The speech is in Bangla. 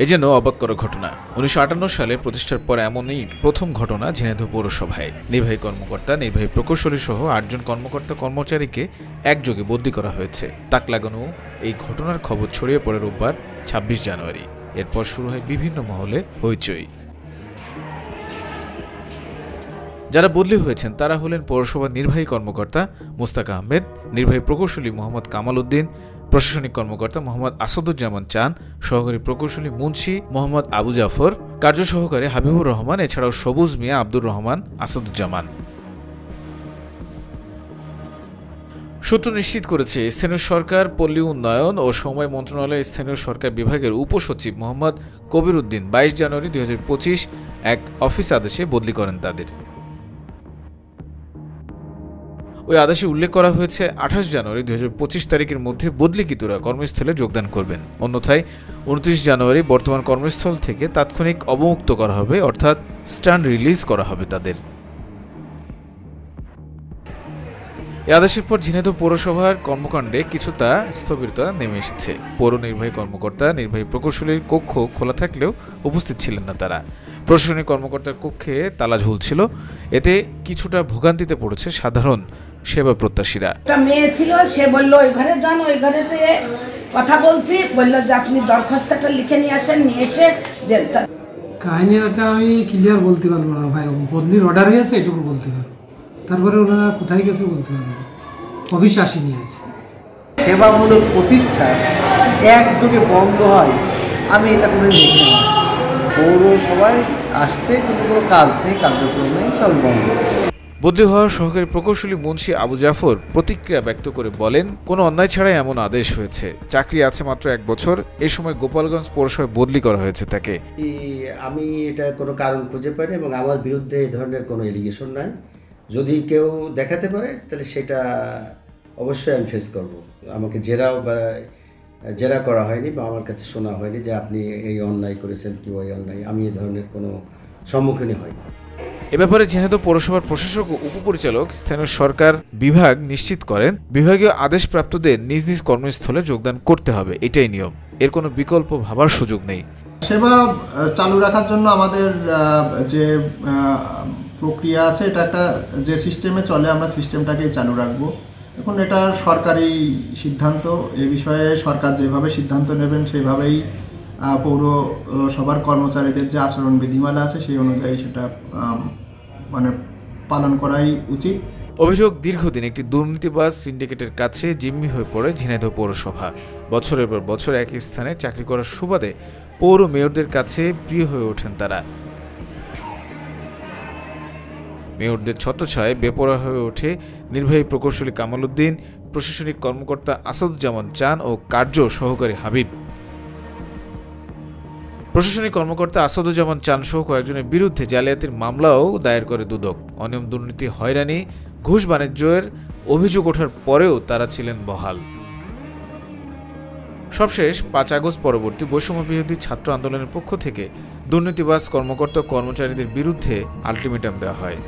এজন্য অবাক করা ঘটনা। 1958 সালে প্রতিষ্ঠার পর এমনই প্রথম ঘটনা ঝিনাইদহ পৌরসভায়। নির্বাহী কর্মকর্তা, নির্বাহী প্রকৌশলী সহ 8 জন কর্মকর্তা কর্মচারীকে একযোগে বদলি করা হয়েছে। তাক লাগানো এই ঘটনার খবর ছড়িয়ে পড়ে রোববার 26 জানুয়ারি। এরপর শুরু হয় বিভিন্ন মহলে হইচই। যারা বদলি হয়েছেন তারা হলেন পৌরসভার নির্বাহী কর্মকর্তা মুস্তাক আহমেদ, নির্বাহী প্রকৌশলী মোহাম্মদ কামাল উদ্দিন, প্রশাসনিক কর্মকর্তা মোহাম্মদ আসাদুজ্জামান চান, সহকারী প্রকৌশলী মুন্সি মোহাম্মদ আবু জাফর, কার্য সহকারী হাবিবুর রহমান, এছাড়াও সবুজ মিয়া, আব্দুর রহমান, আসাদুজ্জামান। সূত্র নিশ্চিত করেছে স্থানীয় সরকার, পল্লী উন্নয়ন ও সমবায় মন্ত্রণালয়ের স্থানীয় সরকার বিভাগের উপসচিব মোহাম্মদ কবির উদ্দিন 22 জানুয়ারি 2025 এক অফিস আদেশে বদলি করেন তাদের। ওই আদেশে উল্লেখ করা হয়েছে 28 জানুয়ারি 2025 তারিখের মধ্যে বদলিকৃতরা কর্মস্থলে যোগদান করবেন। অন্যথায় 29 জানুয়ারি বর্তমান কর্মস্থল থেকে তাৎক্ষণিক অবমুক্ত করা হবে, অর্থাৎ স্ট্যান্ড রিলিজ করা হবে তাদের। এই আদেশের পর ঝিনাইদহ পৌরসভার কর্মকাণ্ডে কিছুটা স্থবিরতা নেমে এসেছে। পৌর নির্বাহী কর্মকর্তা, নির্বাহী প্রকৌশলীর কক্ষ খোলা থাকলেও উপস্থিত ছিলেন না তারা। প্রশাসনিক কর্মকর্তার কক্ষে তালা ঝুলছিল। এতে কিছুটা ভোগান্তিতে পড়েছে সাধারণ সেবা প্রত্যাশীরা। একটা মেয়ে ছিল, সে বলল ওই ঘরে যান, ওই ঘরে যেয়ে কথা বলছি, বললো যে আপনি দরখাস্তটা লিখে নিয়ে আসেন, নিয়ে এসে দেন। কাহিনীটা আমি ক্লিয়ার বলতে পারবো না ভাই, বদলির অর্ডার হয়েছে এটুকু বলতে পারবো, তারপরে ওনারা কোথায় গেছে বলতে পারবো না। অফিস আসেনি আছে। সেবামূলক প্রতিষ্ঠান একযোগে বন্ধ হয়, আমি এটা কোনো দেখি না। পৌরসভায় আসছে কিন্তু কোনো কাজ নেই, কার্যক্রম নেই, সবই বন্ধ। বদলি হওয়া সহকারী প্রকৌশলী মুন্সি আবু জাফর প্রতিক্রিয়া ব্যক্ত করে বলেন, কোনো অন্যায় ছাড়াই এমন আদেশ হয়েছে। চাকরি আছে মাত্র 1 বছর। এ সময় গোপালগঞ্জ পৌরসভায় বদলি করা হয়েছে তাকে। আমি এটা কোনো কারণ খুঁজে পাইনি এবং আমার বিরুদ্ধে এই ধরনের কোনো এলিগেশন নাই। যদি কেউ দেখাতে পারে তাহলে সেটা অবশ্যই আমি ফেস করব। আমাকে জেরা করা হয়নি বা আমার কাছে শোনা হয়নি যে আপনি এই অন্যায় করেছেন কি ওই অন্যায়। আমি এই ধরনের কোনো সম্মুখীনই হয়নি। এ ব্যাপারে ঝিনাইদহ পৌরসভার প্রশাসক ও উপপরিচালক স্থানীয় সরকার বিভাগ নিশ্চিত করেন, বিভাগীয় আদেশপ্রাপ্তদের নিজ নিজ কর্মস্থলে যোগদান করতে হবে, এটাই নিয়ম। এর কোনো বিকল্প ভাবার সুযোগ নেই। সেবা চালু রাখার জন্য আমাদের যে প্রক্রিয়া আছে, এটা একটা যে সিস্টেমে চলে আমরা সিস্টেমটাকেই চালু রাখবো। এখন এটা সরকারি সিদ্ধান্ত, এ বিষয়ে সরকার যেভাবে সিদ্ধান্ত নেবেন সেইভাবেই পৌরসভার কর্মচারীদের যে আচরণ বিধিমালা আছে সেই অনুযায়ী সেটা মানে পালন করাই উচিত। অভিযোগ, দীর্ঘদিন একটি দুর্নীতিবাজ সিন্ডিকেটের কাছে জিম্মি হয়ে পড়ে ঝিনাইদহ পৌরসভা। বছরের পর বছর একই স্থানে চাকরি করার সুবাদে পৌর মেয়রদের কাছে প্রিয় হয়ে ওঠেন তারা। মেয়রদের ছত্রছায়ায় বেপরোয়া হয়ে ওঠে নির্বাহী প্রকৌশলী কামাল উদ্দিন, প্রশাসনিক কর্মকর্তা আসাদুজ্জামান চান ও কার্য সহকারী হাবিব। প্রশাসনিক কর্মকর্তা আসাদুজ্জামান চান সহ কয়েকজনের বিরুদ্ধে জালিয়াতির মামলাও দায়ের করে দুদক। অনিয়ম, দুর্নীতি, হয়রানি, ঘুষ বাণিজ্যের অভিযোগ ওঠার পরেও তারা ছিলেন বহাল। সবশেষ 5 আগস্ট পরবর্তী বৈষম্য বিরোধী ছাত্র আন্দোলনের পক্ষ থেকে দুর্নীতিবাজ কর্মকর্তা কর্মচারীদের বিরুদ্ধে আলটিমেটাম দেওয়া হয়।